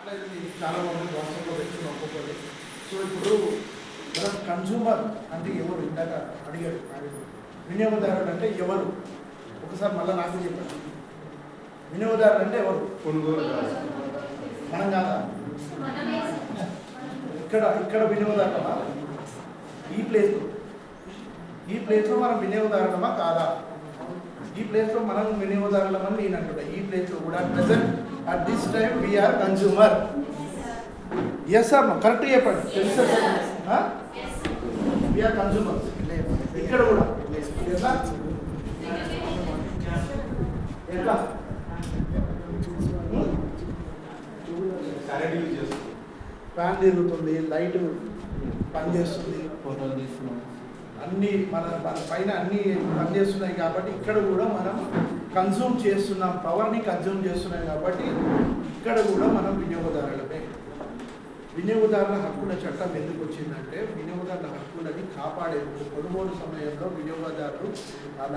చాలా మంది వాట్సాప్లో పెట్టుకుని ఒక్కొక్కటి. సో ఇప్పుడు మనం కన్జ్యూమర్ అంటే ఎవరు ఇందాక అడిగారు వినియోగదారుడు అంటే ఎవరు ఒకసారి మళ్ళీ నాకు చెప్పండి. వినియోగదారుడు అంటే ఎవరు? మనం కాదా? ఇక్కడ వినియోగదారులమా? ఈ ప్లేస్లో మనం వినియోగదారులమా కాదా? ఈ ప్లేస్లో మనం వినియోగదారులమని నేను అంటున్నా. ఈ ప్లేస్లో కూడా present at this time we are consumer. Yes sir correct చెప్పండి. తెలుసా సార్? We are consumers. ఇక్కడ కూడా ఎట్లా ఎట్లా ఫ్యాన్ తిరుగుతుంది, లైట్ పనిచేస్తుంది, ఫోటోలు తీసుకున్నాం, అన్నీ మన పైన అన్నీ పనిచేస్తున్నాయి. కాబట్టి ఇక్కడ కూడా మనం కన్జ్యూమ్ చేస్తున్నాం, పవర్ని కన్జ్యూమ్ చేస్తున్నాం. కాబట్టి ఇక్కడ కూడా మనం వినియోగదారులమే. వినియోగదారుల హక్కుల చట్టం ఎందుకు వచ్చిందంటే వినియోగదారుల హక్కులని కాపాడేందుకు. కొనుగోలు సమయంలో వినియోగదారులు వాళ్ళ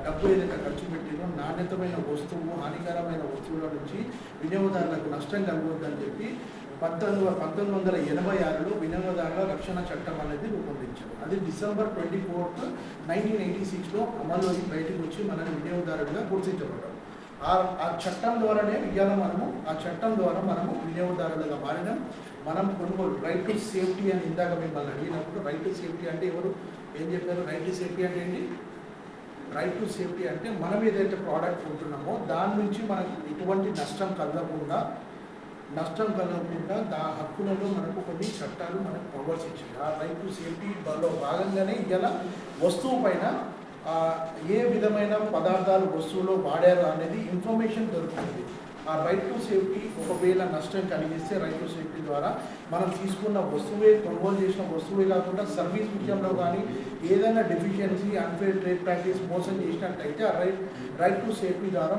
డబ్బు ఏదైతే ఖర్చు పెట్టినో నాణ్యతమైన వస్తువు హానికరమైన వస్తువుల నుంచి వినియోగదారులకు నష్టం కలగొద్దని చెప్పి 1986లో వినియోగదారుల రక్షణ చట్టం అనేది రూపొందించారు. అది December 24, 1986లో అమల్లోకి బయటకు వచ్చి మన వినియోగదారులుగా గుర్తించబడ్డారు. ఆ చట్టం ద్వారానే ఇవాళ ఆ చట్టం ద్వారా మనము వినియోగదారులుగా మారినాం. మనం కొనుగోలు రైట్ టు సేఫ్టీ అని ఇందాక మిమ్మల్ని అడిగినప్పుడు రైట్ టు సేఫ్టీ అంటే ఎవరు ఏం చెప్పారు? రైట్ టు సేఫ్టీ అంటే ఏంటి? రైట్ టు సేఫ్టీ అంటే మనం ఏదైతే ప్రోడక్ట్ కొంటున్నామో దాని నుంచి మనకు ఎటువంటి నష్టం కలగకుండా హక్కులలో మనకు కొన్ని చట్టాలు మనకు పవర్స్ ఇచ్చాయి. ఆ రైట్ టు సేఫ్టీలో భాగంగానే ఇలా వస్తువు పైన ఏ విధమైన పదార్థాలు వస్తువులో వాడారు అనేది ఇన్ఫర్మేషన్ దొరుకుతుంది. ఆ రైట్ టు సేఫ్టీ ఒకవేళ నష్టం కలిగిస్తే రైట్ టు సేఫ్టీ ద్వారా మనం తీసుకున్న వస్తువే, కొనుగోలు చేసిన వస్తువే కాకుండా సర్వీస్ విషయంలో కానీ ఏదైనా డెఫిషియన్సీ, అన్ఫేర్ ట్రేడ్ ప్రాక్టీస్ మోసం చేసినట్టయితే ఆ రైట్ టు సేఫ్టీ ద్వారా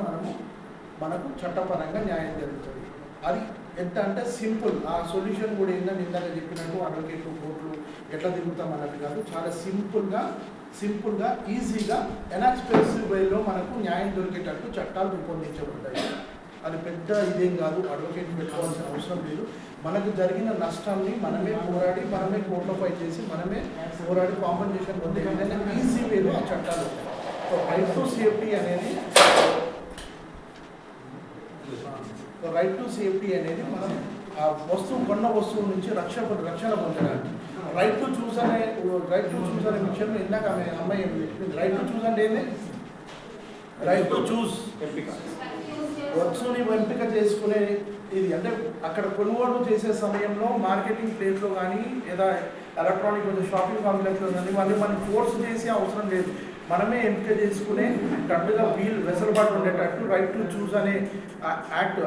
మనకు చట్టపరంగా న్యాయం జరుగుతుంది. అది ఎంత అంటే సింపుల్. ఆ సొల్యూషన్ కూడా ఏంటంటే ఇందాక చెప్పినట్టు అడ్వకేట్లు కోర్టులు ఎట్లా తిరుగుతాం అన్నట్టు కాదు. చాలా సింపుల్గా ఈజీగా ఎనాక్స్పెన్సివ్ వేలో మనకు న్యాయం దొరికేటట్టు చట్టాలు రూపొందించబడ్డాయి. అది పెద్ద ఇదేం కాదు, అడ్వకేట్ పెట్టుకోవాల్సిన అవసరం లేదు. మనకు జరిగిన నష్టాన్ని మనమే పోరాడి, మనమే కోర్టులో ఫైట్ చేసి, మనమే పోరాడి కాంపెన్సేషన్ పొందే విధంగా ఈజీ వేలో ఆ చట్టాలు. సో రైట్ టు సేఫ్టీ అనేది మనం ఆ కొన్న వస్తువు నుంచి రక్షణ పొందడానికి రైట్ టు చూస్ అనే విషయంలో ఇందాక అమ్మాయి చెప్పింది. రైట్ టు చూస్ అంటే ఏంటి? రైట్ టు చూస్ వస్తువుని ఎంపిక చేసుకునే ఇది. అంటే అక్కడ కొనుగోలు చేసే సమయంలో మార్కెటింగ్ ప్లేస్లో కానీ లేదా ఎలక్ట్రానిక్ షాపింగ్ కాంప్లెక్స్లో కానీ మనం ఫోర్స్ చేసే అవసరం లేదు. మనమే ఎంపిక చేసుకునే టట్టుగా వెసులుబాటు ఉండేటట్టు రైట్ టు చూస్ అనే యాక్ట్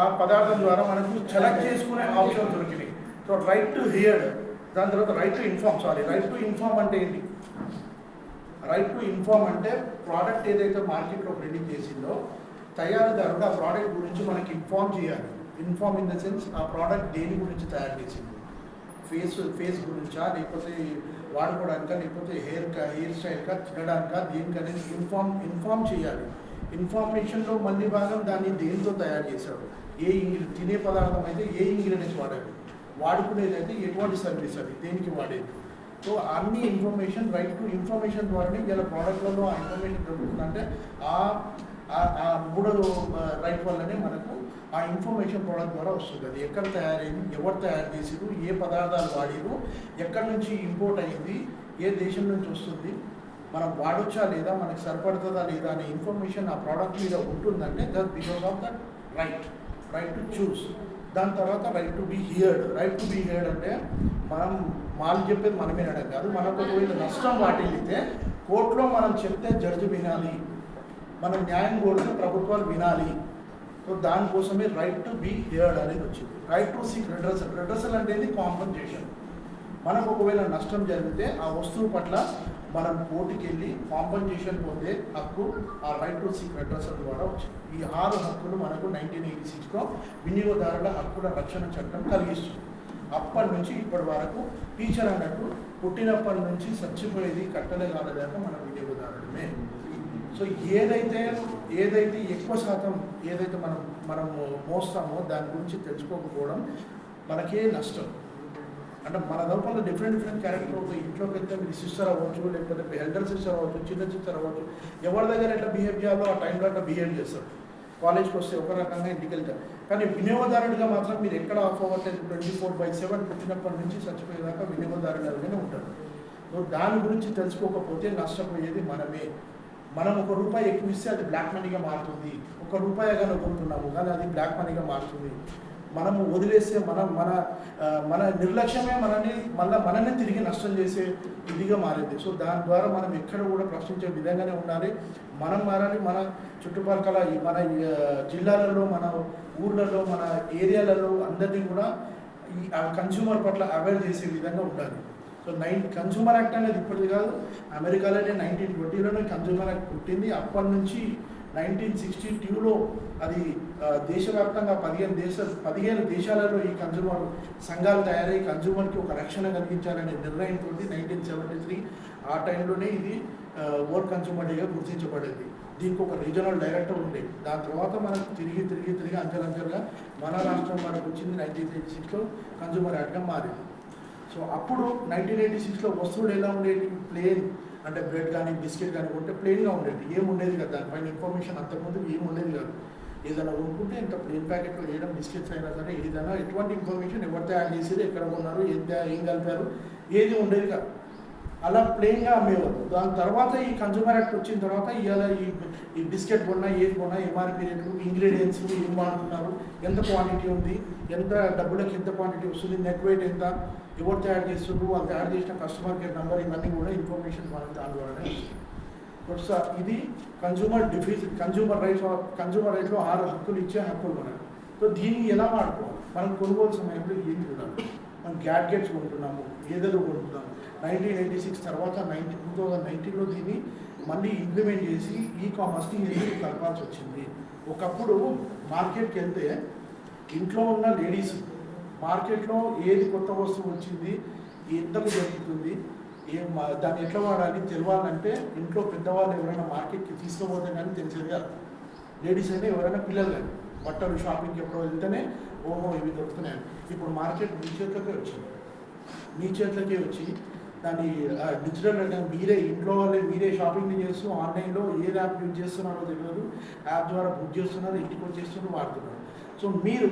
ఆ పదార్థం ద్వారా మనకు సెలెక్ట్ చేసుకునే ఆప్షన్ దొరికినాయి. సో రైట్ టు హియర్, దాని తర్వాత right to inform. Right to inform అంటే ఏంటి? రైట్ టు ఇన్ఫార్మ్ అంటే ప్రోడక్ట్ ఏదైతే మార్కెట్లో ప్రింటింగ్ చేసిందో తయారీదారుడు ఆ ప్రోడక్ట్ గురించి మనకి ఇన్ఫార్మ్ చేయాలి. ఇన్ఫార్మ్ ఇన్ ద సెన్స్ ఆ ప్రోడక్ట్ దేని గురించి తయారు చేసింది, ఫేస్ గురించా, లేకపోతే వాడుకోవడానికా, లేకపోతే హెయిర్ స్టైల్కా, తినడానికా, దేనికనేది ఇన్ఫార్మ్ చేయాలి. ఇన్ఫర్మేషన్లో మళ్ళీ భాగం దాన్ని దేనితో తయారు చేశాడు, తినే పదార్థం అయితే ఏ ఇంగ్రీడియంట్స్ వాడాడు, వాడుకునేది అయితే ఎటువంటి సర్వీస్ అది దేనికి వాడేది. సో అన్ని ఇన్ఫర్మేషన్ రైట్ టు ఇన్ఫర్మేషన్ ద్వారానే ఇలా ప్రోడక్ట్లలో ఆ ఇన్ఫర్మేషన్ దొరుకుతుందంటే ఆ మూడో రైట్ వల్లనే మనకు ఆ ఇన్ఫర్మేషన్ ప్రోడక్ట్ ద్వారా వస్తుంది. అది ఎక్కడ తయారైంది, ఎవరు తయారు చేసిరు, ఏ పదార్థాలు వాడిరు, ఎక్కడి నుంచి ఇంపోర్ట్ అయింది, ఏ దేశం నుంచి వస్తుంది, మనం వాడొచ్చా లేదా, మనకి సరిపడుతుందా లేదా అనే ఇన్ఫర్మేషన్ ఆ ప్రోడక్ట్ మీద ఉంటుందంటే that because of that right to choose. దాని తర్వాత రైట్ టు బీ హియర్డ్ అంటే వాళ్ళు చెప్పేది మనం వినడం కాదు. మనకు ఒకవేళ నష్టం వాటిల్లితే కోర్టులో మనం చెప్తే జడ్జి వినాలి, మనం న్యాయం కోరితే ప్రభుత్వాలు వినాలి. సో దానికోసమే రైట్ టు బీ హియర్డ్ అనేది వచ్చింది. రైట్ టు సీక్ రెడ్రెసల్ అంటే కాంపెన్సేషన్. మనకు ఒకవేళ నష్టం జరిగితే ఆ వస్తువు పట్ల మనం కోర్టుకి వెళ్ళి కాంపెన్సేషన్ పొందే హక్కు ఆ రైట్ టు సీక్ రెడ్రెసల్ ద్వారా వచ్చింది. ఈ 6 హక్కులు మనకు 1986లో వినియోగదారుల హక్కుల రక్షణ చట్టం కలిగిస్తుంది. అప్పటి నుంచి ఇప్పటి వరకు టీచర్ అన్నట్టు పుట్టినప్పటి నుంచి చచ్చిపోయేది కట్టలే కాలేదాకా మన వినియోగదారులమే. సో ఏదైతే ఎక్కువ శాతం ఏదైతే మనం మోస్తామో దాని గురించి తెలుసుకోకపోవడం మనకే నష్టం. అంటే మన లోపల డిఫరెంట్ క్యారెక్టర్ ఒక ఇంట్లోకి వెళ్తే మీరు సిస్టర్ అవ్వచ్చు, లేకపోతే ఎల్డర్ సిస్టర్ అవ్వచ్చు, చిన్న సిస్టర్ అవ్వచ్చు, ఎవరి దగ్గర ఎట్లా బిహేవ్ చేయాలో ఆ టైంలో అట్లా బిహేవ్ చేస్తారు. కాలేజ్కి వస్తే ఒక రకంగా ఇంటికి వెళ్తారు. కానీ వినియోగదారుడిగా మాత్రం మీరు ఎక్కడ ఆఫ్ అవ్వట్లేదు. 24/7 పుట్టినప్పటి నుంచి చచ్చిపోయేదాకా వినియోగదారులుగానే ఉంటారు. సో దాని గురించి తెలుసుకోకపోతే నష్టపోయేది మనమే. మనం ₹1 ఎక్కువ ఇస్తే అది బ్లాక్ మనీగా మారుతుంది. ₹1 కానీ కొంటున్నాము కానీ అది బ్లాక్ మనీగా మారుతుంది. మనము వదిలేస్తే మన నిర్లక్ష్యమే మనల్ని తిరిగి నష్టం చేసే ఇదిగా మారింది. సో దాని ద్వారా మనం ఎక్కడ కూడా ప్రశ్నించే విధంగానే ఉండాలి. మనం మారాలి. మన చుట్టుపక్కల మన జిల్లాలలో, మన ఊర్లలో, మన ఏరియాలలో అందరినీ కూడా ఈ కన్స్యూమర్ పట్ల అవేర్ చేసే విధంగా ఉండాలి. సో కన్స్యూమర్ యాక్ట్ అనేది ఇప్పటిది కాదు. అమెరికాలోనే 1920లోనే కన్స్యూమర్ యాక్ట్ పుట్టింది. అప్పటి నుంచి 1962లో అది దేశవ్యాప్తంగా 15 దేశాలలో ఈ కన్స్యూమర్ సంఘాలు తయారై కన్స్యూమర్కి ఒక రక్షణ కలిగించాలనే నిర్ణయంతో 1973 ఆ టైంలోనే ఇది వరల్డ్ కన్స్యూమర్ డేగా గుర్తించబడింది. దీనికి ఒక రీజనల్ డైరెక్టర్ ఉండే. దాని తర్వాత మనకు తిరిగి అంచెలంచెలుగా మన రాష్ట్రం మనకు వచ్చింది 1986లో కన్స్యూమర్ యాక్ట్గా మారింది. సో అప్పుడు 1986లో వస్తువులు ఎలా ఉండేవి? ప్లేన్, అంటే బ్రెడ్ కానీ బిస్కెట్ కానీ కొంటే ప్లెయిన్గా ఉండేది, ఏముండేది కదా. దానిపైన ఇన్ఫర్మేషన్ అంతకుముందు ఏముండేది కాదు. ఏదైనా కొనుక్కుంటే ఇంత ప్లెయిన్ ప్యాకెట్లో వేయడం, బిస్కెట్స్ అయినా సరే ఏదైనా ఎటువంటి ఇన్ఫర్మేషన్ ఎవరితో యాడ్ చేసేది, ఎక్కడ కొన్నారు, ఏం కలిపారు, ఏది ఉండేది కాదు. అలా ప్లెయిన్గా అమ్మేవారు. దాని తర్వాత ఈ కన్స్యూమర్ యాక్ట్ వచ్చిన తర్వాత ఇవాళ ఈ బిస్కెట్ కొన్నా, ఏది కొన్నా, ఎంఆర్పీ రేట్లు, ఇంగ్రీడియంట్స్ ఏం వాడుతున్నారు, ఎంత క్వాంటిటీ ఉంది, ఎంత డబ్బులకి ఎంత క్వాంటిటీ వస్తుంది, నెట్ వెయిట్ ఎంత, ఎవరు తయారు చేస్తున్నారు, వాళ్ళు తయారు చేసిన కస్టమర్ కేర్ నెంబర్, ఇవన్నీ కూడా ఇన్ఫర్మేషన్ మనం దాని ద్వారానే వస్తుంది. ఇది కన్స్యూమర్ రైట్స్లో 6 హక్కులు ఇచ్చే హక్కులు మనకు. సో దీన్ని ఎలా వాడుకోవాలి? మనం కొనుగోలు సమయంలో ఏం చూడాలి? మనం గ్యాడ్గెట్స్ కొంటున్నాము, ఏదో కొంటున్నాము. 1986 తర్వాత 2019లో దీన్ని మళ్ళీ ఇంప్లిమెంట్ చేసి కామర్స్ని ఎందుకు కలపాల్సి వచ్చింది? ఒకప్పుడు మార్కెట్కి వెళ్తే ఇంట్లో ఉన్న లేడీస్ మార్కెట్లో ఏది కొత్త వస్తువు వచ్చింది, ఎంతకు దొరుకుతుంది, దాన్ని ఎట్లా వాడాలి తెలియాలంటే ఇంట్లో పెద్దవాళ్ళు ఎవరైనా మార్కెట్కి తీసుకుపోతే కానీ తెలిసేది కాదు. లేడీస్ అయినా ఎవరైనా పిల్లలు కానీ బట్టలు షాపింగ్కి ఎప్పుడో వెళ్తేనే ఓహో ఇవి దొరుకుతున్నాయని. ఇప్పుడు మార్కెట్ మీ చేతులకే వచ్చి దాన్ని డిజిటల్ మీరే ఇంట్లో వాళ్ళే మీరే షాపింగ్ చేస్తూ ఆన్లైన్లో ఏ యాప్ యూజ్ చేస్తున్నారో తెలియదు, యాప్ ద్వారా బుక్ చేస్తున్నారు, ఇంటికి వచ్చేస్తున్నారు, వాడుతున్నారు. సో మీరు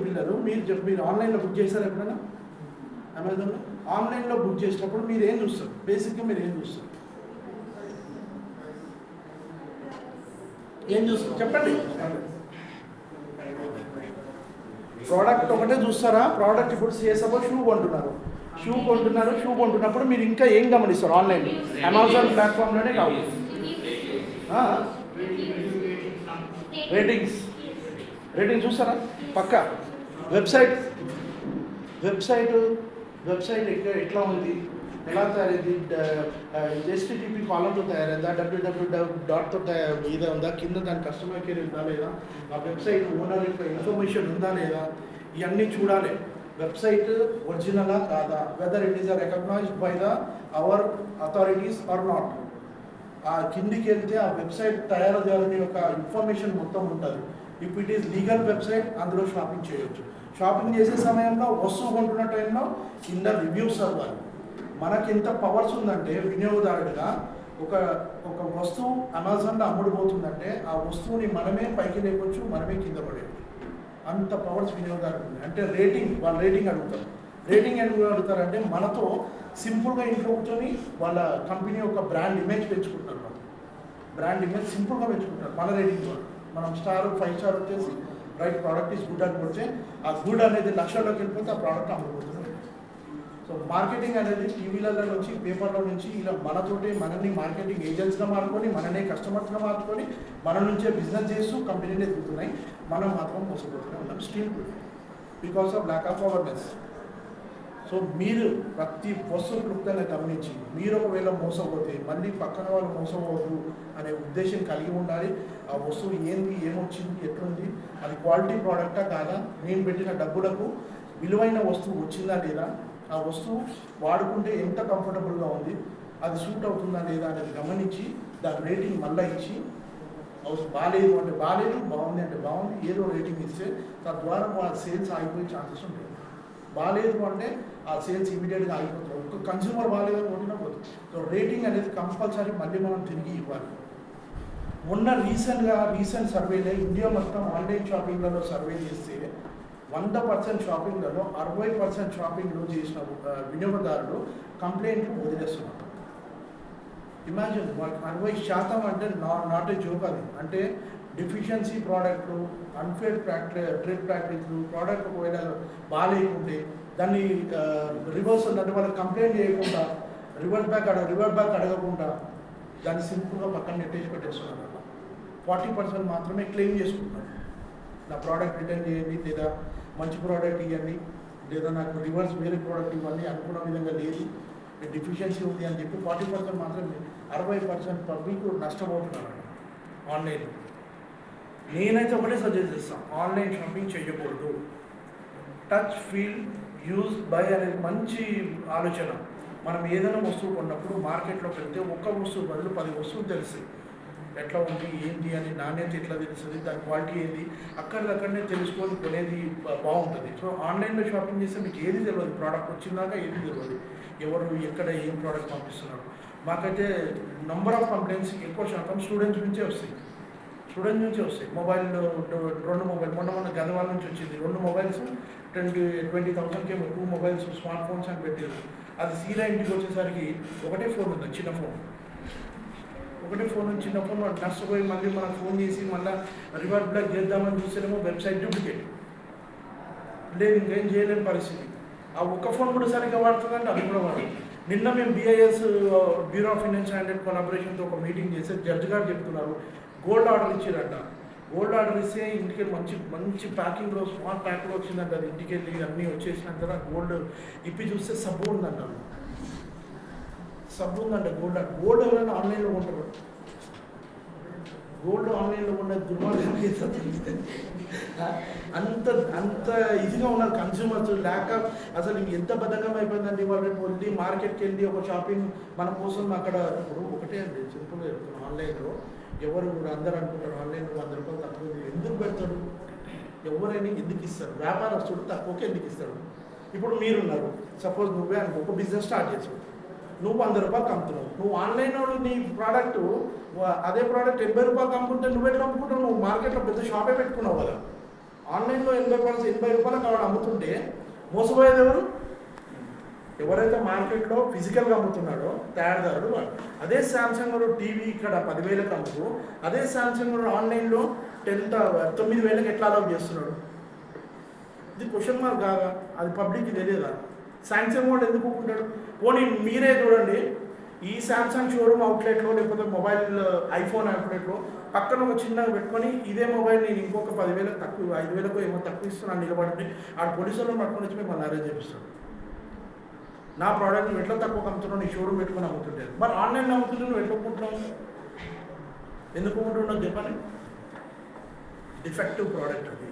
ఆన్లైన్లో బుక్ చేస్తారా ఎప్పుడైనా? అమెజాన్లో ఆన్లైన్లో బుక్ చేసినప్పుడు మీరు ఏం చూస్తారు? బేసిక్గా మీరు ఏం చూస్తారు చెప్పండి. ప్రోడక్ట్ ఒకటే చూస్తారా? ప్రోడక్ట్ ఇప్పుడు సపోజ్ షూ కొంటున్నప్పుడు మీరు ఇంకా ఏం గమనిస్తారు? ఆన్లైన్లో అమెజాన్ ప్లాట్ఫామ్లోనే కావాలి రేటింగ్స్ చూస్తారా? పక్క వెబ్సైట్ ఎట్లా ఉంది, ఎలా తయారైంది, HTTP కాలంతో తయారైందా, www.తో ఇదే ఉందా, కింద దాని కస్టమర్ కేర్ ఉందా లేదా, ఆ వెబ్సైట్ ఓనర్ యొక్క ఇన్ఫర్మేషన్ ఉందా లేదా, ఇవన్నీ చూడాలి. వెబ్సైట్ ఒరిజినలా కాదా, whether it is recognized by our authorities or not. ఆ కిందికి వెళ్తే ఆ వెబ్సైట్ తయారీదారుని యొక్క ఇన్ఫర్మేషన్ మొత్తం ఉంటుంది. If it is legal website అందులో షాపింగ్ చేయొచ్చు. షాపింగ్ చేసే సమయంలో వస్తువు కొంటున్న టైంలో కింద రివ్యూస్ అవ్వాలి. మనకి ఎంత పవర్స్ ఉందంటే వినియోగదారుడిగా ఒక వస్తువు అమెజాన్లో అమ్ముడుపోతుందంటే ఆ వస్తువుని మనమే పైకి లేపొచ్చు, మనమే కింద పడేయచ్చు. అంత పవర్స్ వినియోగదారుడు ఉంది. అంటే వాళ్ళు రేటింగ్ అడుగుతారు. రేటింగ్ ఎందుకు అడుగుతారంటే మనతో సింపుల్గా ఇంట్లో కూర్చొని వాళ్ళ కంపెనీ యొక్క బ్రాండ్ ఇమేజ్ పెంచుకుంటారు. బ్రాండ్ ఇమేజ్ సింపుల్గా పెంచుకుంటారు మన రేటింగ్ ద్వారా. మనం 5 స్టార్ వచ్చేసి రైట్ ప్రోడక్ట్ ఈజ్ గుడ్ అని కొడితే ఆ గుడ్ అనేది లక్షల్లోకి వెళ్ళిపోతే ఆ ప్రోడక్ట్ అమ్ముడుపోతుంది. సో మార్కెటింగ్ అనేది టీవీలలో నుంచి, పేపర్లో నుంచి ఇలా మనల్ని మార్కెటింగ్ ఏజెంట్స్గా మార్చుకొని, మననే కస్టమర్స్గా మార్చుకొని, మన నుంచే బిజినెస్ చేస్తూ కంపెనీలు ఎదుగుతున్నాయి. మనం మాత్రం మోసపోతూనే ఉన్నాం still because of lack of awareness. So మీరు ప్రతి వస్తువు క్లుప్తంగా గమనించి మీరు ఒకవేళ మోసపోతే మళ్ళీ పక్కన వాళ్ళు మోసపోవద్దు అనే ఉద్దేశం కలిగి ఉండాలి. ఆ వస్తువు ఏంది, ఏమొచ్చింది, ఎట్లుంది, అది క్వాలిటీ ప్రోడక్టా కాదా, నేను పెట్టిన డబ్బులకు విలువైన వస్తువు వచ్చిందా లేదా, ఆ వస్తువు వాడుకుంటే ఎంత కంఫర్టబుల్గా ఉంది, అది సూట్ అవుతుందా లేదా అనేది గమనించి దాని రేటింగ్ మళ్ళీ ఇచ్చి బాగాలేదు అంటే బాగాలేదు, బాగుంది అంటే బాగుంది, ఏదో రేటింగ్ ఇస్తే తద్వారా వాళ్ళ సేల్స్ ఆగిపోయే ఛాన్సెస్ ఉంటాయి. బాగాలేదు అంటే ఆ సేల్స్ ఇమీడియట్గా ఆగిపోతారు. ఒక కన్స్యూమర్ బాగాలేదని కొట్టినా పోతుంది. సో రేటింగ్ అనేది కంపల్సరీ మళ్ళీ మనం తిరిగి ఇవ్వాలి. మొన్న రీసెంట్ సర్వేలో ఇండియా మొత్తం ఆన్లైన్ షాపింగ్లలో సర్వే చేస్తే 100% షాపింగ్లలో 60% షాపింగ్లో చేసిన వినియోగదారులు కంప్లైంట్లు వదిలేస్తున్నారు. ఇమాజిన్ 60% అంటే నాట్ ఏ జోక్ అది. అంటే డిఫిషియన్సీ ప్రోడక్ట్లు, అన్ఫేర్ ట్రేడ్ ప్రాక్టీస్లు, ప్రోడక్ట్ ఒకవేళ బాగాలేకుంటే దాన్ని రివర్స్ అంటే వాళ్ళకి కంప్లైంట్ చేయకుండా రివర్స్ బ్యాక్ అడగకుండా దాన్ని సింపుల్గా పక్కన నెట్టేసి పెట్టేస్తున్నారు. 40% మాత్రమే క్లెయిమ్ చేసుకుంటున్నారు. నా ప్రోడక్ట్ రిటర్న్ చేయండి, లేదా మంచి ప్రోడక్ట్ ఇవ్వండి, లేదా నాకు రివర్స్ వేరే ప్రోడక్ట్ ఇవ్వండి, అనుకున్న విధంగా లేదు, డిఫిషియన్సీ ఉంది అని చెప్పి 40% మాత్రమే. 60% పబ్లిక్ నష్టపోతున్నారు ఆన్లైన్లో. నేనైతే ఒకటే సజెస్ట్ చేస్తాను, ఆన్లైన్ షాపింగ్ చేయకూడదు. టచ్, ఫీల్, యూజ్, బై అనేది మంచి ఆలోచన. మనం ఏదైనా వస్తువు కొన్నప్పుడు మార్కెట్లోకి వెళ్తే ఒక్క వస్తువు బదులు 10 వస్తువులు తెలుస్తాయి. ఎట్లా ఉంది, ఏంటి అని, నాణ్యత ఎట్లా తెలుస్తుంది, దాని క్వాలిటీ ఏంటి, అక్కడికక్కడనే తెలుసుకొని కొనేది బాగుంటుంది. సో ఆన్లైన్లో షాపింగ్ చేస్తే మీకు ఏది తెలియదు, ప్రోడక్ట్ వచ్చిందాక ఏది తెలియదు, ఎవరు ఎక్కడ ఏం ప్రోడక్ట్ పంపిస్తున్నారు. మాకైతే నెంబర్ ఆఫ్ కంప్లైంట్స్ ఎక్కువ శాతం స్టూడెంట్స్ నుంచే వస్తాయి. మొబైల్ 2 మొబైల్ మొన్న గదవాల నుంచి వచ్చింది. 2 మొబైల్స్ 20,000కే 2 మొబైల్స్ స్మార్ట్ ఫోన్స్ అని పెట్టారు. అది సీదా ఇంటికి వచ్చేసరికి ఒకటే ఫోన్ ఉంది, చిన్న ఫోన్. చిన్న ఫోన్ నష్టపోయి మళ్ళీ మనకు ఫోన్ చేసి మళ్ళీ రివర్స్ బ్లాక్ చేద్దామని చూస్తేనేమో వెబ్సైట్ డూప్లికేట్ లేదు, ఇంకేం చేయలేని పరిస్థితి. ఆ ఒక్క ఫోన్ కూడా సరిగ్గా వాడుతుందంటే అది కూడా వాడదు. నిన్న మేము BIS bureau of Indian standard కొలాబరేషన్తో ఒక మీటింగ్ చేస్తే జడ్జి గారు చెప్తున్నారు, గోల్డ్ ఆర్డర్ ఇచ్చారంట. గోల్డ్ ఆర్డర్ ఇస్తే ఇంటికి మంచి ప్యాకింగ్లో స్మార్ట్ ప్యాక్లో వచ్చిందంట. అది ఇంటికి వెళ్ళి అన్నీ వచ్చేసినాక గోల్డ్ ఇప్పి చూస్తే సబ్బు ఉందంట. గోల్డ్ ఎవరైనా ఆన్లైన్లో కొంటారు. గోల్డ్ ఆన్లైన్లో ఉన్న దుర్మార్గం అంత ఇదిగా ఉన్నారు కన్స్యూమర్స్. అసలు ఎంత బద్ధకం అయిపోయిందండి. వాళ్ళు వెళ్ళి మార్కెట్కి వెళ్ళి ఒక షాపింగ్ మన కోసం అక్కడ ఇప్పుడు ఒకటే అండి, సింపుల్గా చెప్తున్నాను. ఆన్లైన్లో ఎవరు కూడా అందరూ అనుకుంటారు ఆన్లైన్లో 100 రూపాయలు తక్కువ ఎందుకు పెడతాడు, ఎవరైనా ఎందుకు ఇస్తారు, వ్యాపారస్తుడు తక్కువకి ఎందుకు ఇస్తాడు. ఇప్పుడు మీరున్నారు, సపోజ్ నువ్వే అనుకో ఒక బిజినెస్ స్టార్ట్ చేసావు, నువ్వు 100 రూపాయలు అమ్ముతున్నావు. నువ్వు ఆన్లైన్లో నీ ప్రోడక్ట్ అదే ప్రోడక్ట్ 80 రూపాయలు అమ్ముకుంటే నువ్వెట్లా అమ్ముకుంటావు? నువ్వు మార్కెట్లో పెద్ద షాపే పెట్టుకున్నావు కదా. ఆన్లైన్లో 80 రూపాయలకు కావాలి అమ్ముతుంటే మోసపోయేది ఎవరు? ఎవరైతే మార్కెట్లో ఫిజికల్గా అమ్ముతున్నాడో తయారుదారుడు వాడు. అదే శాంసంగ్ టీవీ ఇక్కడ 10,000కి అమ్ముతూ అదే శాంసంగ్ ఆన్లైన్లో 9,000కి ఎట్లా అలౌ చేస్తున్నాడు? ఇది క్వశ్చన్ మార్క్ కాదా? అది పబ్లిక్కి తెలియదా? శాంసంగ్ వాడు ఎందుకు ఒప్పుకుంటాడు? పోనీ మీరే చూడండి, ఈ శాంసంగ్ షోరూమ్ అవుట్లెట్లో లేకపోతే మొబైల్ ఐఫోన్ అవుట్లెట్లో పక్కన ఒక చిన్నగా పెట్టుకొని ఇదే మొబైల్ నేను ఇంకొక 10,000 తక్కువ 5,000కో ఏమో తక్కువ ఇస్తున్నాను నిలబడి ఆడ పోలీసులను పట్టుకొని వచ్చి మిమ్మల్ని అరేంజ్ చేపిస్తాడు. నా ప్రోడక్ట్ నువ్వు ఎట్లా తక్కువ అమ్ముతున్నావు, నీ షోరూమ్ పెట్టుకొని అమ్ముతుంటారు. మరి ఆన్లైన్లో అమ్ముతుంటే నువ్వు ఎట్లా ఒప్పుకుంటున్నావు? ఎందుకు ఒప్పుకుంటున్నావు చెప్పని? డిఫెక్టివ్ ప్రోడక్ట్ అది,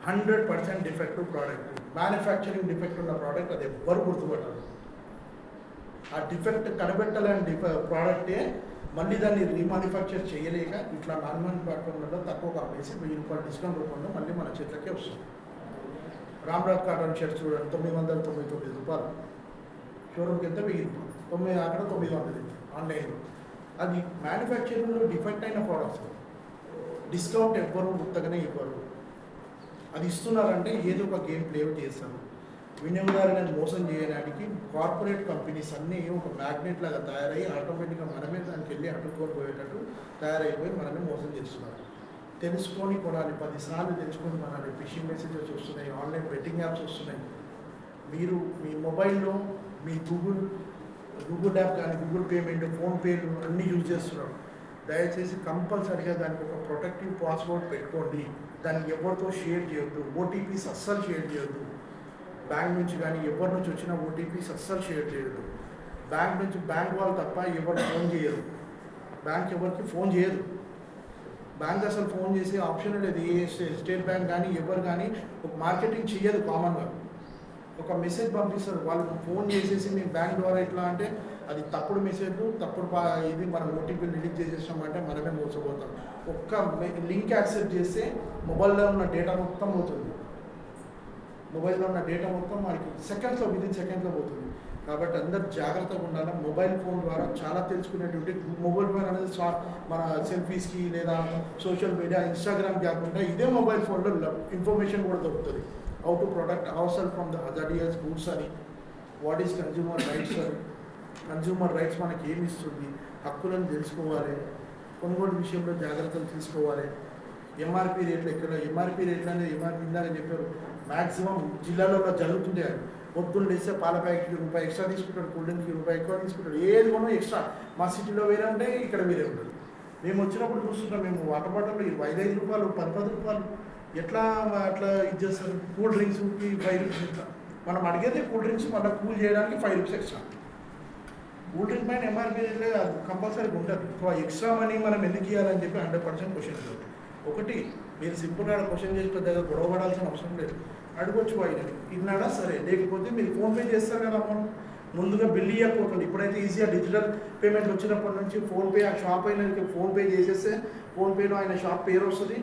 100% డిఫెక్టివ్ ప్రోడక్ట్. మ్యానుఫ్యాక్చరింగ్ డిఫెక్ట్ ఉన్న ప్రోడక్ట్ అది ఎవ్వరు గుర్తుపట్టారు. ఆ డిఫెక్ట్ కనిపెట్టలేని ప్రోడక్టే మళ్ళీ దాన్ని రీమాన్యుఫ్యాక్చర్ చేయలేక ఇట్లా నాన్ మ్యానుఫ్యాక్చరింగ్లో తక్కువ అమ్మేసి 1000 రూపాయలు డిస్కౌంట్ రూపంలో మళ్ళీ మన చేతులకే వస్తుంది. రామ్రాజ్ కాటన్ షర్ట్స్ చూడండి, 999 రూపాయలు. షోరూమ్కి వెళ్తే 1000 రూపాయలు, అక్కడ 900 ఆన్లైన్లో. అది మ్యానుఫ్యాక్చరింగ్లో డిఫెక్ట్ అయిన ప్రోడక్ట్స్. డిస్కౌంట్ ఎవ్వరు గుర్తగానే ఇవ్వరు. అది ఇస్తున్నారంటే ఏదో ఒక గేమ్ ప్లే చేస్తారు. వినియోగదారులను మోసం చేయడానికి కార్పొరేట్ కంపెనీస్ అన్నీ ఒక మ్యాగ్నెట్ లాగా తయారయ్యి ఆటోమేటిక్గా మనమే దానికి వెళ్ళి అడ్డుకొని పోయేటట్టు తయారైపోయి మనమే మోసం చేస్తున్నారు. తెలుసుకొని కొనాలి, 10 సార్లు తెలుసుకొని కొనాలి. ఫిషింగ్ మెసేజెస్ వస్తున్నాయి, ఆన్లైన్ బెట్టింగ్ యాప్స్ వస్తున్నాయి. మీరు మీ మొబైల్లో మీ గూగుల్ యాప్ కానీ గూగుల్ పేమెంట్, ఫోన్పేలు అన్నీ యూజ్ చేస్తున్నారు. దయచేసి కంపల్సరీగా దానికి ఒక ప్రొటెక్టివ్ పాస్వర్డ్ పెట్టుకోండి. దాన్ని ఎవరితో షేర్ చేయొద్దు. ఓటీపీస్ అస్సలు షేర్ చేయొద్దు. బ్యాంక్ నుంచి కానీ ఎవరి నుంచి వచ్చిన ఓటీపీస్ అస్సలు షేర్ చేయొద్దు. బ్యాంక్ నుంచి బ్యాంక్ వాళ్ళు తప్ప ఎవరు ఫోన్ చేయరు. బ్యాంక్ ఎవరికి ఫోన్ చేయదు. బ్యాంక్ అసలు ఫోన్ చేసే ఆప్షన్ లేదు. ఏ స్టేట్ బ్యాంక్ కానీ ఎవరు కానీ ఒక మార్కెటింగ్ చేయదు. కామన్గా ఒక మెసేజ్ పంపిస్తారు, వాళ్ళు ఫోన్ చేసేసి మీ బ్యాంక్ ద్వారా ఇట్లా అంటే అది తప్పుడు మెసేజ్లు తప్పుడు ఇది మనం ఓటీపీ రిలీజ్ చేసేసామంటే మనమే మోసపోతాం. ఒక్క లింక్ యాక్సెప్ట్ చేస్తే మొబైల్లో ఉన్న డేటా మొత్తం పోతుంది. మొబైల్లో ఉన్న డేటా మొత్తం మనకి సెకండ్స్లో విదిన్ సెకండ్స్లో పోతుంది. కాబట్టి అందరు జాగ్రత్తగా ఉండాలి. మొబైల్ ఫోన్ ద్వారా చాలా తెలుసుకునేటువంటి మొబైల్ ఫోన్ అనేది మన సెల్ఫీస్కి లేదా సోషల్ మీడియా ఇన్స్టాగ్రామ్ కాకుండా ఇదే మొబైల్ ఫోన్లో ఇన్ఫర్మేషన్ కూడా దొరుకుతుంది. How to protect our self from the hazardous goods అని, వాట్ ఈస్ కన్జ్యూమర్ రైట్స్ అని, కన్జ్యూమర్ రైట్స్ మనకి ఏమి ఇస్తుంది, హక్కులను తెలుసుకోవాలి, కొనుగోలు విషయంలో జాగ్రత్తలు తీసుకోవాలి. ఎంఆర్పి రేట్లు ఎక్కడ, ఎంఆర్పి రేట్లు అనేది ఎంఆర్పి ఇందాక చెప్పారు, మ్యాక్సిమం జిల్లాలో జరుగుతుంటాయి. పొద్దున్న లేస్తే పాల ప్యాకెట్కి రూపాయి ఎక్స్ట్రా తీసుకుంటాడు, కూల్ డ్రింక్కి రూపాయి ఎక్కువ తీసుకుంటాడు, ఏది కొనో ఎక్స్ట్రా. మా సిటీలో వేరే ఉంటాయి, ఇక్కడ వేరే ఉంటుంది. మేము వచ్చినప్పుడు చూస్తుంటాం, మేము వాటర్ బాటిల్ 5 రూపాయలు 10 రూపాయలు ఎట్లా అట్లా ఇది చేస్తారు. కూల్ డ్రింక్స్కి 5 రూపీస్ ఎక్స్ట్రా. మనం అడిగేది కూల్ డ్రింక్స్ మళ్ళీ కూల్ చేయడానికి 5 రూపీస్ ఎక్స్ట్రా. కూల్ డ్రింక్ పైన ఎంఆర్పీ కంపల్సరీగా ఉంటుంది. ఎక్స్ట్రా మనీ మనం ఎందుకు ఇవ్వాలని చెప్పి 100% క్వశ్చన్ ఉంటుంది. ఒకటి, మీరు సింపుల్గా క్వశ్చన్ చేసి పెద్దగా గొడవ పడాల్సిన అవసరం లేదు. అడగొచ్చు ఆయన ఇన్నాడా సరే, లేకపోతే మీరు ఫోన్పే చేస్తారు కదా అమౌంట్, ముందుగా బిల్ ఇవ్వకపోతుంది. ఇప్పుడైతే ఈజీగా డిజిటల్ పేమెంట్ వచ్చినప్పటి నుంచి ఫోన్పే, ఆ షాప్ అయిన ఫోన్పే చేసేస్తే ఫోన్పేలో ఆయన షాప్ పేరు వస్తుంది,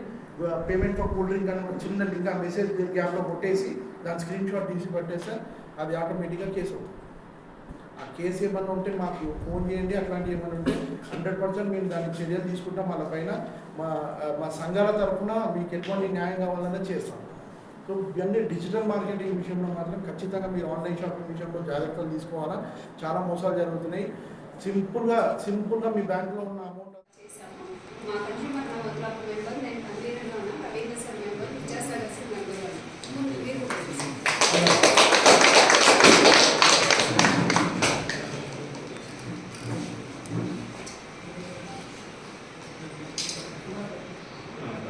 పేమెంట్ ఫర్ కూల్ డ్రింక్ అని చిన్న లింక్ ఆ మెసేజ్ గ్యాప్లో కొట్టేసి దాని స్క్రీన్ షాట్ తీసి పట్టేస్తే అది ఆటోమేటిక్గా కేసు అవుతుంది. ఆ కేసు ఏమన్నా ఉంటే మాకు ఫోన్ చేయండి. అట్లాంటివి ఏమైనా ఉంటే 100% మేము దానికి చర్యలు తీసుకుంటాం. వాళ్ళ పైన మా సంఘాల తరఫున మీకు ఎటువంటి న్యాయం కావాలన్నా చేస్తాం. సో ఇవన్నీ డిజిటల్ మార్కెటింగ్ విషయంలో మాత్రం ఖచ్చితంగా మీరు ఆన్లైన్ షాపింగ్ విషయంలో జాగ్రత్తలు తీసుకోవాలా. చాలా మోసాలు జరుగుతున్నాయి. సింపుల్గా మీ బ్యాంకులో ఉన్న అమౌంట్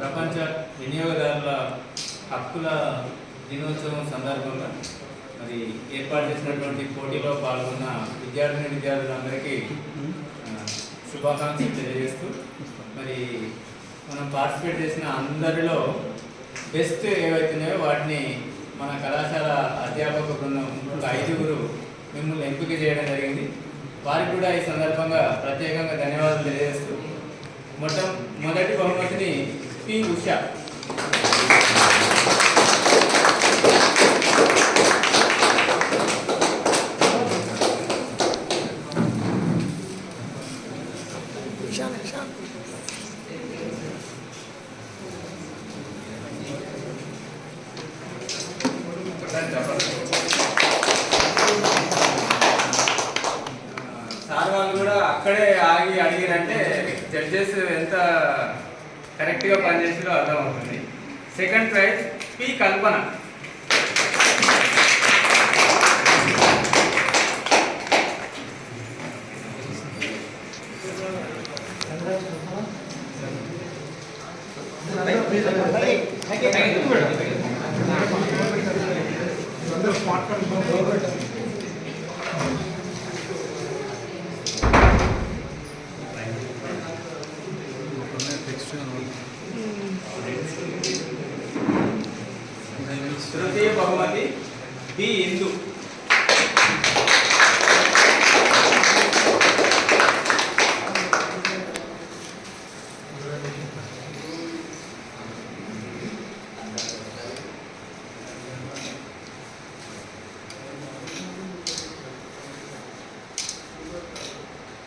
ప్రపంచ వినియోగదారుల హక్కుల దినోత్సవం సందర్భంగా మరి ఏర్పాటు చేసినటువంటి పోటీలో పాల్గొన్న విద్యార్థులందరికీ శుభాకాంక్షలు తెలియజేస్తూ, మరి మనం పార్టిసిపేట్ చేసిన అందరిలో బెస్ట్ ఏవైతున్నాయో వాటిని మన కళాశాల అధ్యాపక బృందం 5 మిమ్మల్ని ఎంపిక చేయడం జరిగింది. వారికి కూడా ఈ సందర్భంగా ప్రత్యేకంగా ధన్యవాదాలు తెలియజేస్తూ, మొదటి బహుమతిని పి. ఉషా, సార్ వాళ్ళు కూడా అక్కడే ఆగి అడిగారంటే జడ్జెస్ ఎంత కరెక్ట్గా పనిచేసారో అర్థమవుతుంది. Second prize P. కల్పన, తృతీయ బహుమతి బి. ఇందు,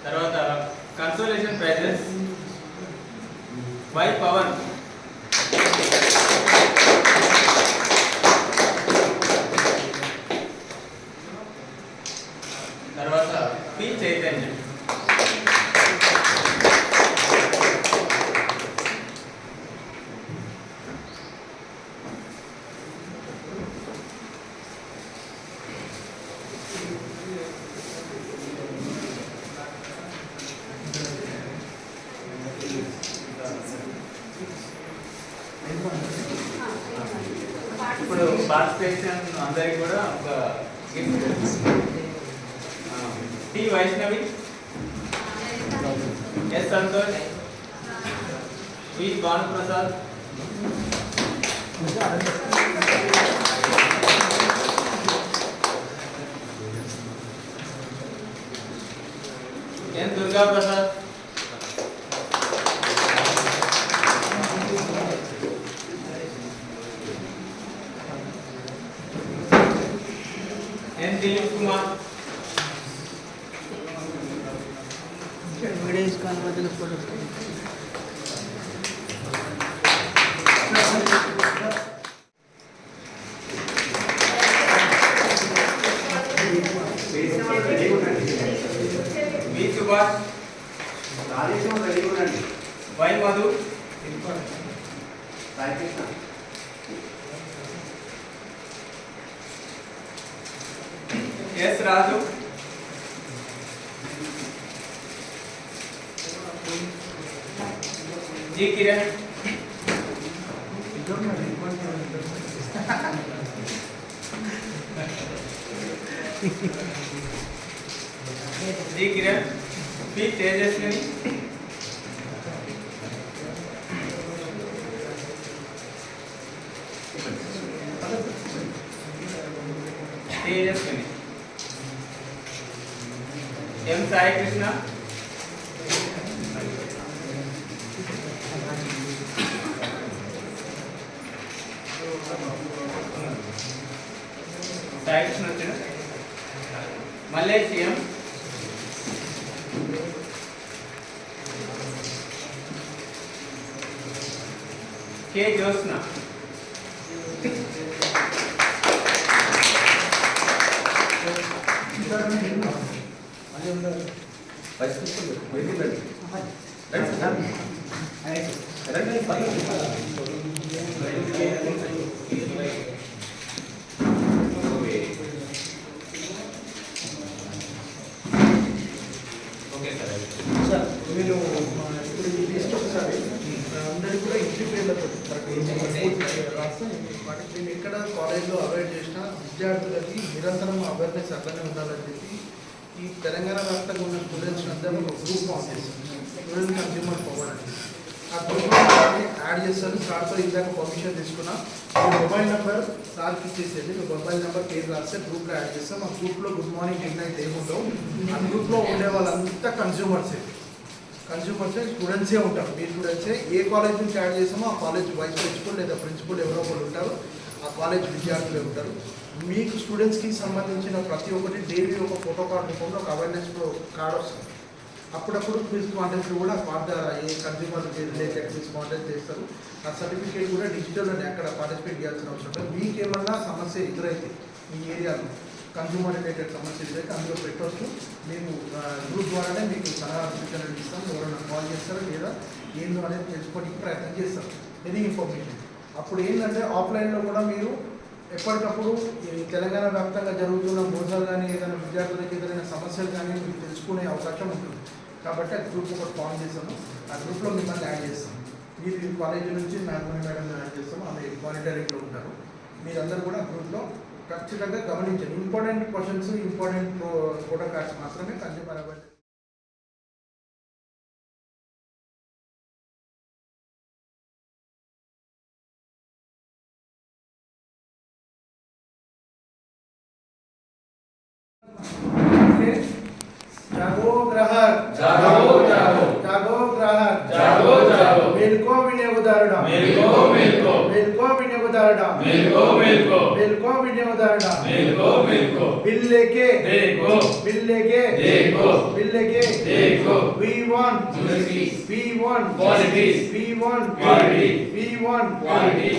తర్వాత కన్సోలేషన్ ప్రైజెస్ వై. పవన్, తర్వాత పి. చైతన్య, ఇప్పుడు పార్టిసిపేషన్ అందరికి కూడా ఒక gift. T. Vaishnavi, S. Santosh, V. Bhanuprasad, Durga Prasad, N Dilip Kumar, V Subhash, Y Madhu, S Raju, G Kiran, G Kiran, P Tejaswini, Tejaswini, M Sai Krishna, Sai Krishna వచ్చిన మల్లేశియం, కే జ్యోత్స్న, సార్ మీరు ఇప్పుడు ఈ లిస్ట్ ఒకసారి అందరికీ కూడా ఇంటి పేర్లతో రాస్తే వాటికి మేము ఎక్కడ కాలేజ్లో అవాయిడ్ చేసినా విద్యార్థులకి నిరంతరం అవేర్నెస్ అట్లనే ఉండాలని చెప్పి ఈ తెలంగాణ వ్యాప్తంగా ఉన్న స్టూడెంట్స్ అందరూ ఒక గ్రూప్ ఫామ్ చేస్తాం స్టూడెంట్ కన్స్యూమర్ పవర్ అని ఆ గ్రూప్ యాడ్ చేస్తారు. సార్తో ఇందాక పర్మిషన్ తీసుకున్నా మీ మొబైల్ నెంబర్ సార్కి ఇచ్చేసేది, మీ మొబైల్ నెంబర్ పేరు రాస్తే గ్రూప్లో యాడ్ చేస్తాం. ఆ గ్రూప్లో గుడ్ మార్నింగ్ గుడ్ నైట్ ఏముండవు. ఆ గ్రూప్లో ఉండే వాళ్ళంతా కన్స్యూమర్సే స్టూడెంట్సే ఉంటారు. మీ స్టూడెంట్సే ఏ కాలేజ్ నుంచి యాడ్ చేస్తామో ఆ కాలేజ్ వైస్ ప్రిన్సిపల్ లేదా ప్రిన్సిపల్ ఎవరో ఒకరు ఉంటారు, ఆ కాలేజ్ విద్యార్థులే ఉంటారు. మీకు స్టూడెంట్స్కి సంబంధించిన ప్రతి ఒక్కటి డైలీ ఒక ఫోటో కార్డ్ రూపంలో ఒక అవేర్నెస్ కార్డ్ వస్తుంది. అప్పుడప్పుడు క్విజ్ కాంటెస్ట్ కూడా కార్డ్ ఏ కన్స్యూమర్ రిలేటెడ్ క్విజ్ కాంటెస్ట్ చేస్తారు. ఆ సర్టిఫికేట్ కూడా డిజిటల్ అని అక్కడ పార్టిసిపేట్ చేయాల్సిన అవసరం లేదు. మీకేమన్నా సమస్య ఎదురైతే మీ ఏరియాలో కన్స్యూమర్ రిలేటెడ్ సమస్య ఎదురైతే అందులో పెట్టవచ్చు. మేము గ్రూప్ ద్వారానే మీకు సలహా సూచనలు ఇస్తాం. ఎవరైనా కాల్ చేస్తారు లేదా ఏందో అనేది తెలుసుకోవడానికి ప్రయత్నం చేస్తారు ఎనీ ఇన్ఫర్మేషన్. అప్పుడు ఏంటంటే ఆఫ్లైన్లో కూడా మీరు ఎప్పటికప్పుడు ఈ తెలంగాణ వ్యాప్తంగా జరుగుతున్న మోసాలు కానీ ఏదైనా విద్యార్థులకి ఏదైనా సమస్యలు కానీ మీకు తెలుసుకునే అవకాశం ఉంటుంది. కాబట్టి ఆ గ్రూప్ ఒకటి ఫామ్ చేస్తాము. ఆ గ్రూప్లో మిమ్మల్ని యాడ్ చేస్తాం. మీరు కాలేజీ నుంచి మేడం యాడ్ చేస్తాము. ఆమె మానిటరింగ్లో ఉంటారు. మీరందరూ కూడా గ్రూప్లో ఖచ్చితంగా గమనించండి. Important questions, important photo cards మాత్రమే కన్స్యూమర్ అవేర్నెస్. जागो ग्राहक जागो जागो जागो ग्राहक जागो जागो मेलको विनियोगदारुडा मेलको मेलको मेलको विनियोगदारुडा मेलको मेलको मेलको विनियोगदारुडा मेलको मेलको बिल लेके देखो बिल लेके देखो बिल लेके देखो we want quality we want quality we want quality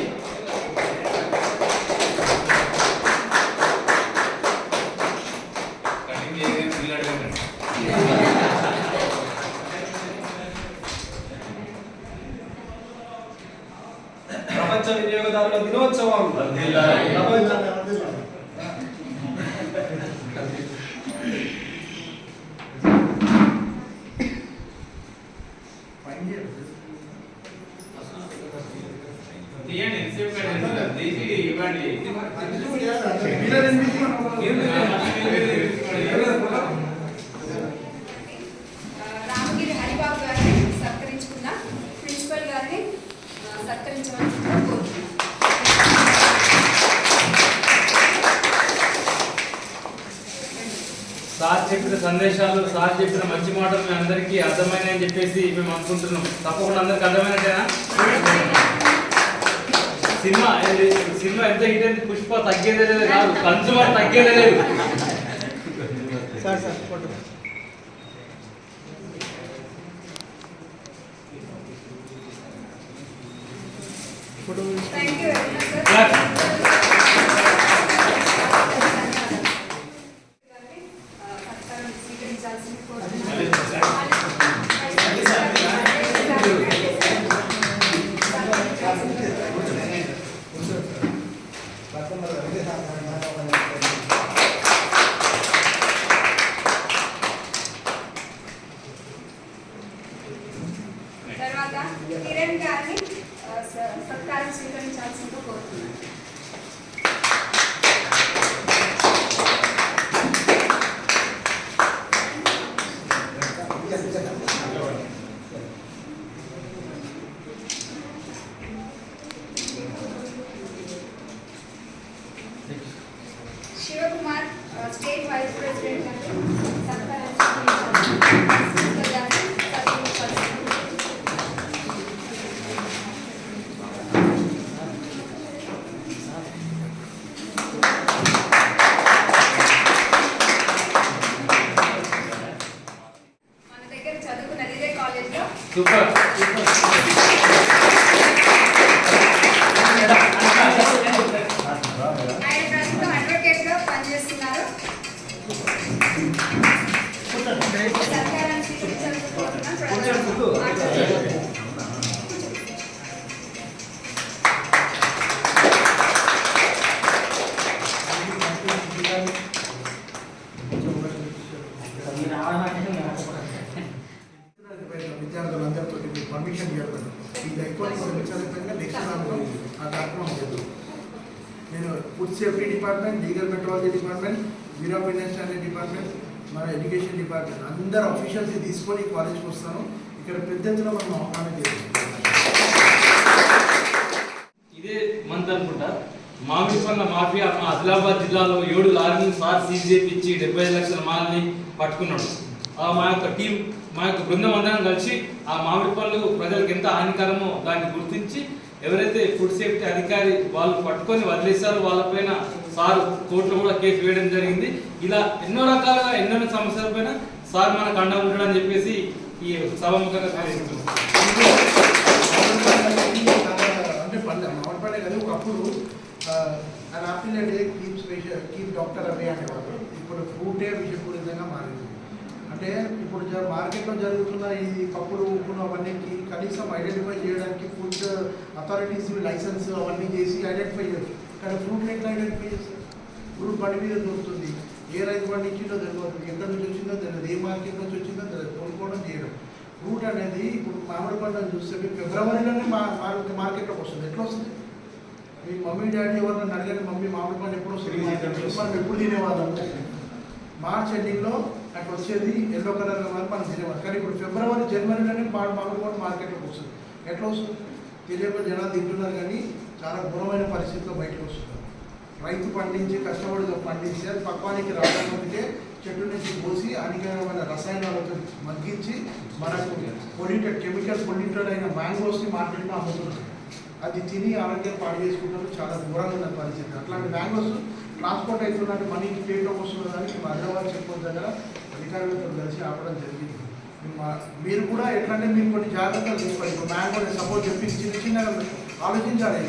ప్రపంచ వినియోగదారుల దినోత్సవం రామగిరి హరిబాబు గారిని సత్కరించుకున్న ప్రిన్సిపల్ గారిని సత్కరించవలసిందిగా కోరుతున్నాను. साथ చెప్పిన సందేశాలు, సార్ చెప్పిన మంచి మాటలు మీ అందరికీ అర్థమైనాయని చెప్పేసి మేము అనుకుంటున్నాం. తప్పకుండా అందరికి అర్థమైనట్టేనా? సినిమా ఎంత హిట్ అయింది, పుష్ప తగ్గేదే లేదు కాదు, కన్సూమర్ తగ్గేదే లేదు. Thank you very much, sir. సత్కారం స్వీకరించాల్సింది తర్వాత కిరణ్ గారిని సత్కారం స్వీకరించాల్సిందిగా కోరుతున్నాను. శివకుమార్ స్టేట్ వైస్ ప్రెసిడెంట్ గారు సత్కారం మన దగ్గర చదువుకున్నది ఇదే కాలేజ్లో. సూపర్. ఆయన ప్రస్తుతం అడ్వకేట్ గా పనిచేస్తున్నారు. సర్కారాన్ని స్వీకరించాల్సి కోరుతున్నాం. విద్యార్థులందరితో పర్మిషన్ ఇవ్వడం ఇది ఎక్కువ నెక్స్ట్ ఆ కార్యక్రమం లేదు. నేను food safety department, legal metrology department, bureau of Indian standard department, మన ఎడ్యుకేషన్ డిపార్ట్మెంట్ అందరు ఆఫీషియల్స్ తీసుకొని కాలేజ్కి వస్తాను. ఇక్కడ పెద్ద ఎత్తున మనం ఆహ్వానం చేస్తాం. ఇదే మంత్ అనుకుంటా మామిడిపండ్ల మాఫియా మా ఆదిలాబాద్ జిల్లాలో 7 లారీలను సార్ సీజ్ చేయించి 75 లక్షల మాల్ని పట్టుకున్నాడు. మా యొక్క టీం, మా యొక్క బృందం అందరం కలిసి ఆ మామిడి పళ్ళు ప్రజలకు ఎంత హానికరమో దాన్ని గుర్తించి ఎవరైతే ఫుడ్ సేఫ్టీ అధికారి వాళ్ళు పట్టుకొని వదిలేశారో వాళ్ళపైన సార్ కోర్టులో కూడా కేసు వేయడం జరిగింది. ఇలా ఎన్నో రకాలుగా ఎన్నో సమస్యలపైన సార్ మనకు అండ ఉంటాడని చెప్పేసి ఈ సభాముఖంగా తెలియజేస్తున్నాం. అంటే మామిడి పండే కదా ఒకప్పుడు ఆపిల్ అంటే కీప్ డాక్టర్ అవే అనేవాళ్ళు. ఇప్పుడు ఫ్రూటే విషపూరితంగా మారింది. అంటే ఇప్పుడు మార్కెట్లో జరుగుతున్న ఈ పప్పులు ఉప్పులు అవన్నీ కనీసం ఐడెంటిఫై చేయడానికి ఫుడ్ అథారిటీస్ లైసెన్స్ అవన్నీ చేసి ఐడెంటిఫై చేయొచ్చు. కానీ ఫ్రూట్ ఎట్లా ఐడెంటిఫై చేస్తారు? ఫ్రూట్ బండి మీద దొరుకుతుంది, ఏ రైతు పండించిందో తెలియదు, ఎక్కడి నుంచి వచ్చిందో తెలియదు, ఏ మార్కెట్ నుంచి వచ్చిందో తెలియదు, కొనుక్కోవడం చేయడం. ఫ్రూట్ అనేది ఇప్పుడు మామిడి పండుగ చూస్తే మీకు ఫిబ్రవరిలోనే మార్కెట్లోకి వస్తుంది. ఎట్లా వస్తుంది? మీ మమ్మీ డాడీ ఎవరిని అడగండి, మమ్మీ మామిడి పండు ఎప్పుడు వస్తుంది, మనం ఎప్పుడు తినేవాళ్ళం. మార్చ్ ఎండింగ్లో అక్కడ వచ్చేది ఎల్లో కలర్ మనం తినేవాళ్ళం. కానీ ఇప్పుడు ఫిబ్రవరి జనవరిలోనే మామిడి పండు మార్కెట్లోకి వస్తుంది. ఎట్లా వస్తుంది? తెలియక జనాలు తింటున్నారు కానీ చాలా ఘోరమైన పరిస్థితిలో బయటకు వస్తున్నారు. రైతు పండించి కష్టపడి పండించి అది పక్వానికి రావడానికే చెట్టు నుంచి పోసి హానికరమైన రసాయనాలతో మగ్గించి మనకు పొల్యూటెడ్ కెమికల్ పొల్యూటెడ్ అయిన మ్యాంగోస్ని మార్కెట్లో అమ్ముతున్నారు. అది తిని ఆరోగ్యం పాడు చేసుకుంటారు. చాలా ఘోరంగా ఉన్న పరిస్థితి. అట్లాంటి మ్యాంగోస్ ట్రాన్స్పోర్ట్ అవుతున్నట్టు మనీ ప్లేట్లోకి వస్తున్న దానికి హైదరాబాద్ చెక్ దగ్గర అధికారులతో కలిసి ఆపడం జరిగింది. మీరు కూడా ఎట్లంటే మీరు కొన్ని జాగ్రత్తలు తీసుకోవాలి. ఇప్పుడు మ్యాంగో సపోజ్ చెప్పి చిన్నగా ఆలోచించాలి.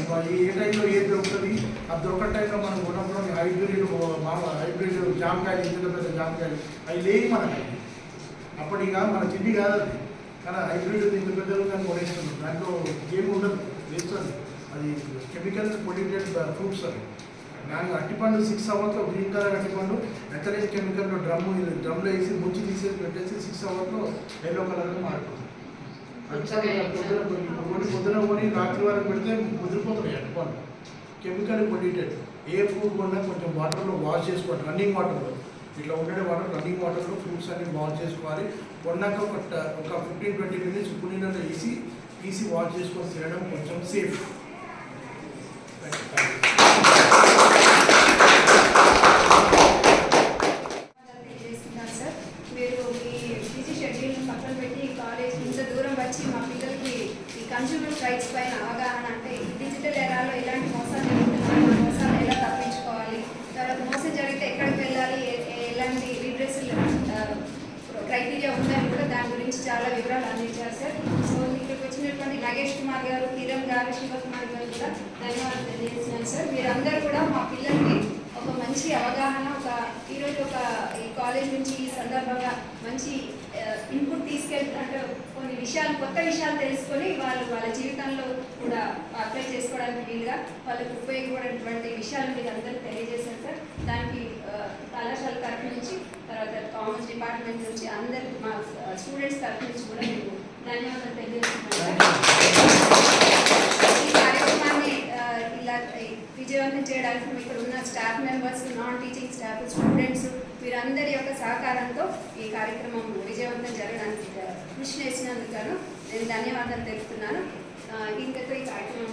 ఏ టైంలో ఏది దొరుకుతుంది, అది దొరకని టైంలో మనం ఉన్నప్పుడు హైబ్రిడ్ జామకాయలు, ఇంత పెద్ద జామకాయలు అవి లేని మనకి అప్పటిగా మన తిండి కాదు అది. కానీ హైబ్రిడ్ ఇంత పెద్దలు కానీ కొనేస్తున్నాం. దాంట్లో ఏమి ఉండదు, వేస్తుంది. అది కెమికల్ పొల్యూటెడ్ ఫ్రూట్స్ అవి. మ్యాంగో అట్టిపండు 6 అవర్స్లో గ్రీన్ కలర్ అట్టిపండు ఎథరైజ్ కెమికల్లో డ్రమ్లో వేసి ముంచి తీసేసి పెట్టేసి 6 అవర్స్లో ఎల్లో కలర్లో మారిపోతుంది. పొద్దున కొని రాత్రి వరకు పెడితే ముదిరిపోతుంది అట్టిపండు. Chemical polluted. ఏ ఫ్రూట్ కొన్నా కొంచెం వాటర్లో వాష్ చేసుకోవాలి. రన్నింగ్ వాటర్లో ఇట్లా ఉండే వాటర్ రన్నింగ్ వాటర్లో ఫ్రూట్స్ అన్ని వాష్ చేసుకోవాలి. కొన్నాక ఒక 15-20 మినిట్స్ ఉప్పు నీళ్ళలో తీసి వాష్ చేసుకొని తినడం కొంచెం సేఫ్. తెలియజేస్తున్నాను సార్. కన్స్యూమర్ రైట్స్ పైన అవగాహన, అంటే డిజిటల్ ఎరాలో ఎలాంటి మోసాలు జరుగుతున్నాయి, ఆ మోసాలు ఎలా తప్పించుకోవాలి, తర్వాత మోసం జరిగితే ఎక్కడికి వెళ్ళాలి, ఎలాంటి రిడ్రెసల్ క్రైటీరియా ఉందని కూడా దాని గురించి చాలా వివరాలు అందించారు సార్. సో ఇక్కడికి వచ్చినటువంటి నాగేష్ కుమార్ గారు, కిరణ్ గారు, శివకుమార్ గారు కూడా ధన్యవాదాలు తెలియజేస్తున్నాను సార్. మీరందరూ కూడా మా పిల్లలకి ఒక మంచి అవగాహన, ఈరోజు ఈ కాలేజ్ నుంచి ఈ సందర్భంగా మంచి ఇన్పుట్ తీసుకెళ్తున్నట్టు కొన్ని విషయాలు, కొత్త విషయాలు తెలుసుకొని వాళ్ళ జీవితంలో కూడా అప్లై చేసుకోవడానికి వీలుగా వాళ్ళకు ఉపయోగపడేటువంటి విషయాలు మీరు అందరూ తెలియజేశారు సార్. దానికి కళాశాల తరఫు నుంచి, తర్వాత కామర్స్ డిపార్ట్మెంట్ నుంచి అందరు మా స్టూడెంట్స్ తరఫు నుంచి కూడా మేము ధన్యవాదాలు తెలియజేస్తున్నాం. ఈ కార్యక్రమాన్ని ఇలా విజయవంతం చేయడానికి ఇక్కడ ఉన్న staff members, non teaching staff, students వీరందరి యొక్క సహకారంతో ఈ కార్యక్రమం విజయవంతం జరగడానికి కృషి చేసినందుకు నేను ధన్యవాదాలు తెలుపుతున్నాను. ఇంతతో ఈ కార్యక్రమం